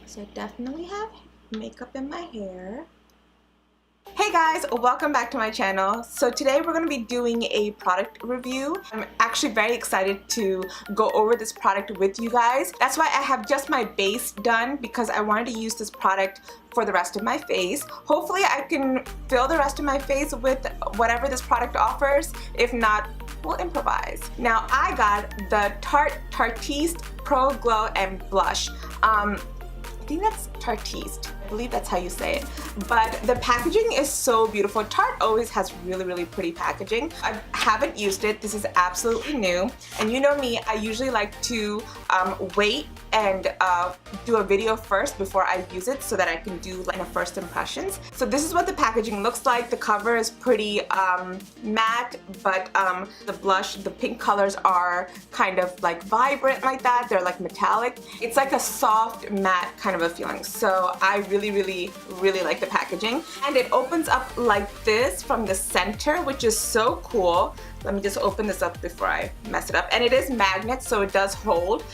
So I definitely have makeup in my hair. Hey guys, welcome back to my channel. So today we're going to be doing a product review. I'm actually very excited to go over this product with you guys. That's why I have just my base done, because I wanted to use this product for the rest of my face. Hopefully I can fill the rest of my face with whatever this product offers. If not, we'll improvise. Now I got the Tarte Tarteist Pro Glow and Blush. I think that's Tarteist. I believe that's how you say it. But the packaging is so beautiful. Tarte always has really pretty packaging. I haven't used it. This is absolutely new. And you know me, I usually like to wait and do a video first before I use it so that I can do like first impressions. So this is what the packaging looks like. The cover is pretty matte, but the blush, the pink colors are kind of like vibrant like that. They're like metallic. It's like a soft matte kind of a feeling. So I really like the packaging. And it opens up like this from the center, which is so cool. Let me just open this up before I mess it up. And it is magnet, so it does hold.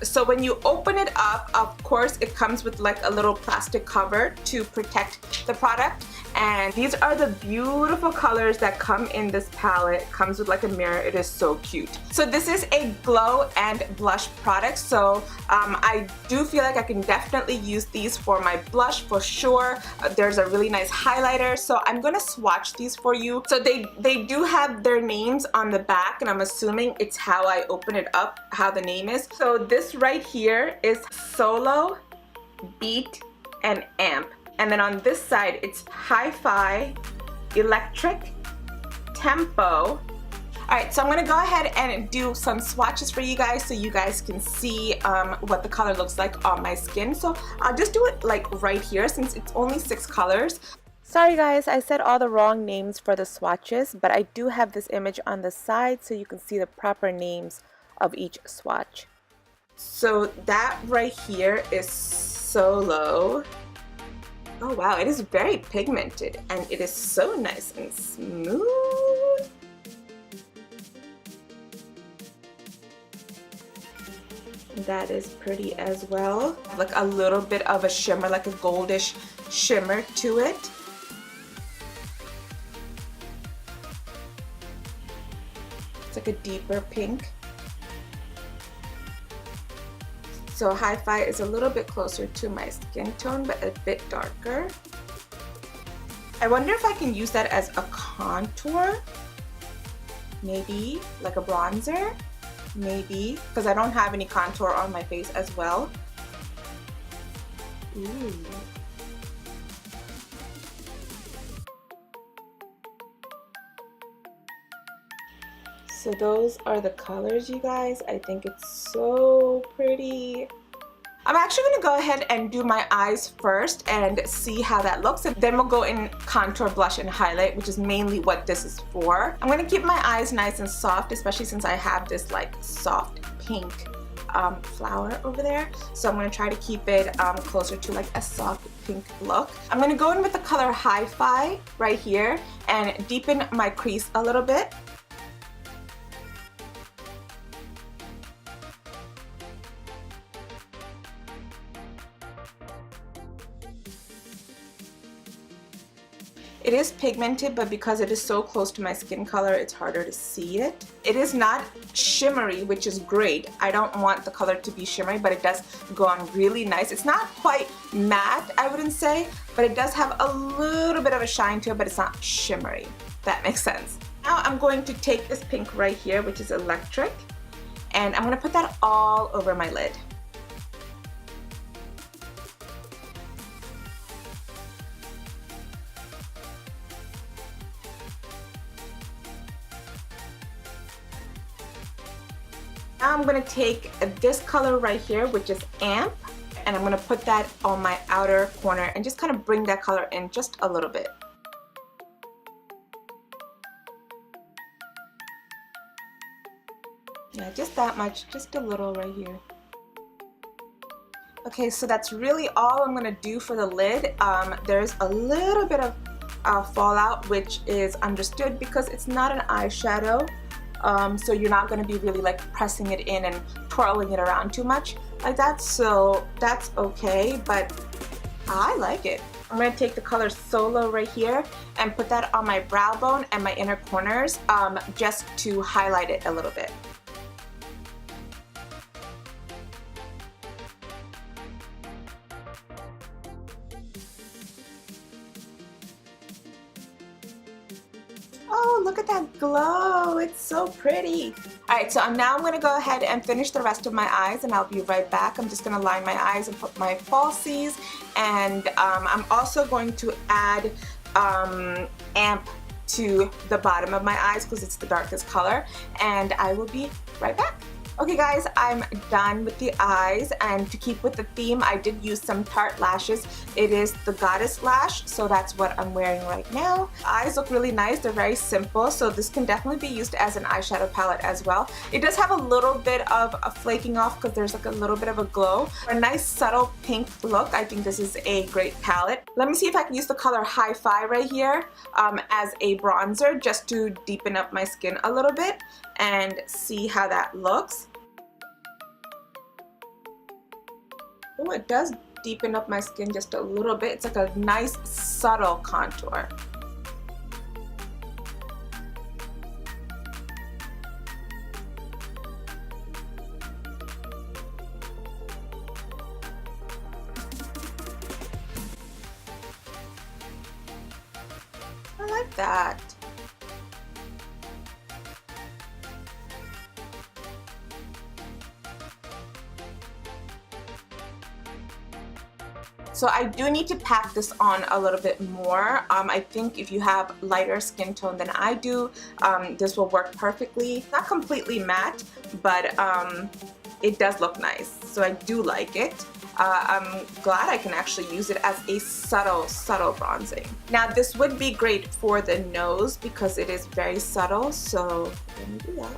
So when you open it up, of course, it comes with like a little plastic cover to protect the product. And these are the beautiful colors that come in this palette. It comes with like a mirror. It is so cute. So this is a glow and blush product. So I do feel like I can definitely use these for my blush for sure. There's a really nice highlighter. So I'm gonna swatch these for you. So they do have their names on the back, and I'm assuming it's how I open it up, how the name is. So this right here is Solo, Beat, and Amp. And then on this side, it's Hi-Fi, Electric, Tempo. Alright, so I'm going to go ahead and do some swatches for you guys so you guys can see what the color looks like on my skin. So I'll just do it like right here since it's only 6 colors. Sorry guys, I said all the wrong names for the swatches, but I do have this image on the side so you can see the proper names of each swatch. So that right here is Solo. Oh wow, it is very pigmented and it is so nice and smooth. That is pretty as well. Like a little bit of a shimmer, like a goldish shimmer to it. It's like a deeper pink. So Hi-Fi is a little bit closer to my skin tone, but a bit darker. I wonder if I can use that as a contour. Maybe, like a bronzer. Maybe, because I don't have any contour on my face as well. Ooh. So those are the colors, you guys. I think it's so pretty. I'm actually going to go ahead and do my eyes first and see how that looks, and then we'll go in contour, blush, and highlight, which is mainly what this is for. I'm going to keep my eyes nice and soft, especially since I have this like soft pink flower over there. So I'm going to try to keep it closer to like a soft pink look. I'm going to go in with the color Hi-Fi right here and deepen my crease a little bit. It is pigmented, but because it is so close to my skin color, it's harder to see it. It is not shimmery, which is great. I don't want the color to be shimmery, but it does go on really nice. It's not quite matte, I wouldn't say, but it does have a little bit of a shine to it, but it's not shimmery. That makes sense. Now I'm going to take this pink right here, which is Electric, and I'm going to put that all over my lid. Now I'm going to take this color right here, which is Amp, and I'm going to put that on my outer corner and just kind of bring that color in just a little bit. Yeah, just that much, just a little right here. Okay, so that's really all I'm going to do for the lid. There's a little bit of fallout, which is understood because it's not an eyeshadow. So you're not going to be really like pressing it in and twirling it around too much. like that, so that's okay, but I like it. I'm going to take the color Solo right here and put that on my brow bone and my inner corners just to highlight it a little bit. Oh, look at that glow. It's so pretty. Alright, so now I'm going to go ahead and finish the rest of my eyes, and I'll be right back. I'm just going to line my eyes and put my falsies, and I'm also going to add amp to the bottom of my eyes because it's the darkest color, and I will be right back. Okay guys, I'm done with the eyes, and to keep with the theme, I did use some Tarte lashes. It is the Goddess Lash, so that's what I'm wearing right now. Eyes look really nice. They're very simple, so this can definitely be used as an eyeshadow palette as well. It does have a little bit of a flaking off because there's like a little bit of a glow. For a nice subtle pink look, I think this is a great palette. Let me see if I can use the color Hi-Fi right here as a bronzer just to deepen up my skin a little bit and see how that looks. Oh, it does deepen up my skin just a little bit. It's like a nice subtle contour. I like that. So I do need to pack this on a little bit more. I think if you have lighter skin tone than I do, this will work perfectly. Not completely matte, but it does look nice. So I do like it. I'm glad I can actually use it as a subtle bronzing. Now this would be great for the nose because it is very subtle, so let me do that.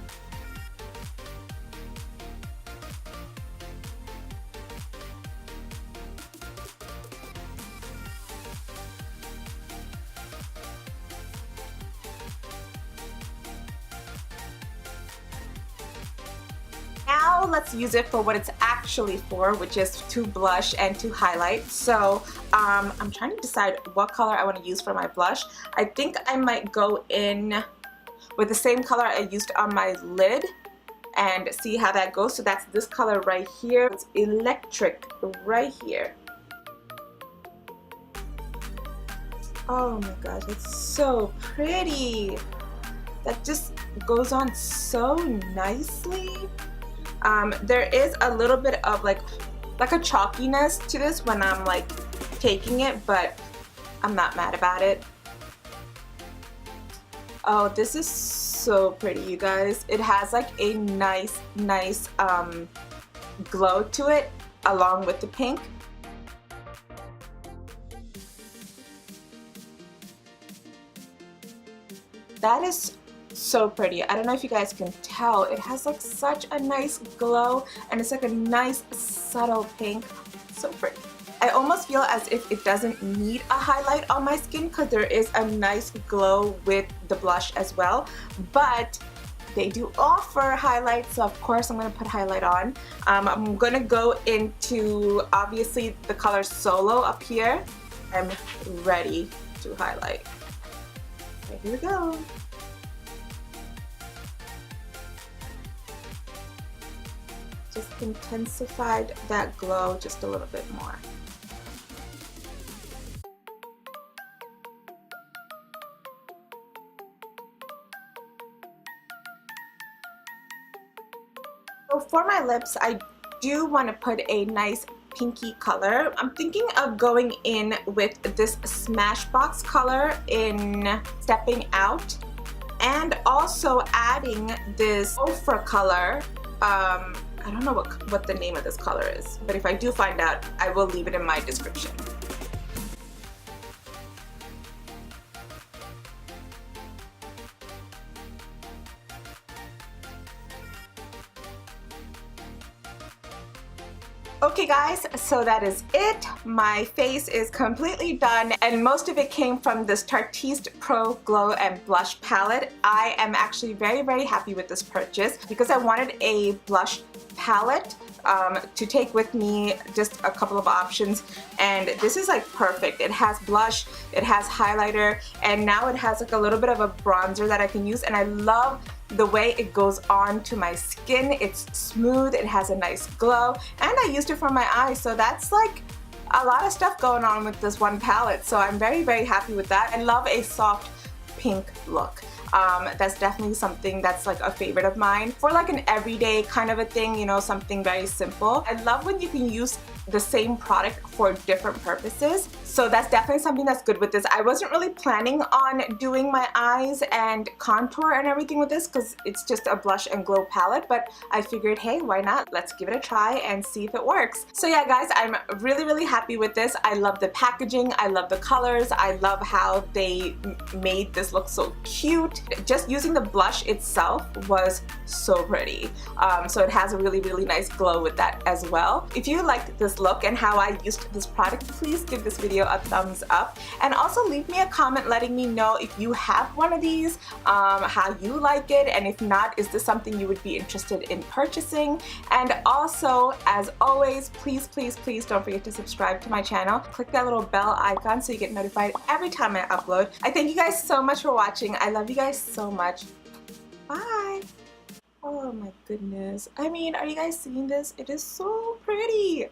Now let's use it for what it's actually for, which is to blush and to highlight. So I'm trying to decide what color I want to use for my blush. I think I might go in with the same color I used on my lid and see how that goes. So that's this color right here. It's electric right here. Oh my gosh, it's so pretty. That just goes on so nicely. There is a little bit of like a chalkiness to this when I'm like taking it, but I'm not mad about it. Oh, this is so pretty, you guys. It has like a nice glow to it along with the pink. That is so pretty. I don't know if you guys can tell. It has like such a nice glow, and it's like a nice subtle pink. So pretty. I almost feel as if it doesn't need a highlight on my skin because there is a nice glow with the blush as well, but they do offer highlights, so of course I'm going to put highlight on. I'm going to go into obviously the color Solo up here. I'm ready to highlight. Okay, here we go. Just intensified that glow just a little bit more. So for my lips, I do want to put a nice pinky color. I'm thinking of going in with this Smashbox color in Stepping Out, and also adding this Ofra color. I don't know what the name of this color is, but if I do find out, I will leave it in my description. Okay guys, so that is it. My face is completely done, and most of it came from this Tarteist Pro Glow and Blush palette. I am actually very happy with this purchase because I wanted a blush palette to take with me, just a couple of options, and this is like perfect. It has blush, it has highlighter, and now it has like a little bit of a bronzer that I can use, and I love the way it goes on to my skin. It's smooth, it has a nice glow, and I used it for my eyes, so that's like a lot of stuff going on with this one palette, so I'm very, very happy with that. I love a soft pink look. That's definitely something that's like a favorite of mine for like an everyday kind of a thing, you know, something very simple. I love when you can use the same product for different purposes, so that's definitely something that's good with this. I wasn't really planning on doing my eyes and contour and everything with this because it's just a blush and glow palette, but I figured, hey, why not? Let's give it a try and see if it works. So yeah guys, I'm really, really happy with this. I love the packaging, I love the colors, I love how they made this look so cute. Just using the blush itself was so pretty. So it has a really, really nice glow with that as well. If you liked this look and how I used this product, please give this video a thumbs up, and also leave me a comment letting me know if you have one of these, how you like it, and if not, is this something you would be interested in purchasing. And also, as always, please, please, please don't forget to subscribe to my channel. Click that little bell icon so you get notified every time I upload. I thank you guys so much for watching. I love you guys so much. Bye. Oh my goodness. I mean, are you guys seeing this? It is so pretty.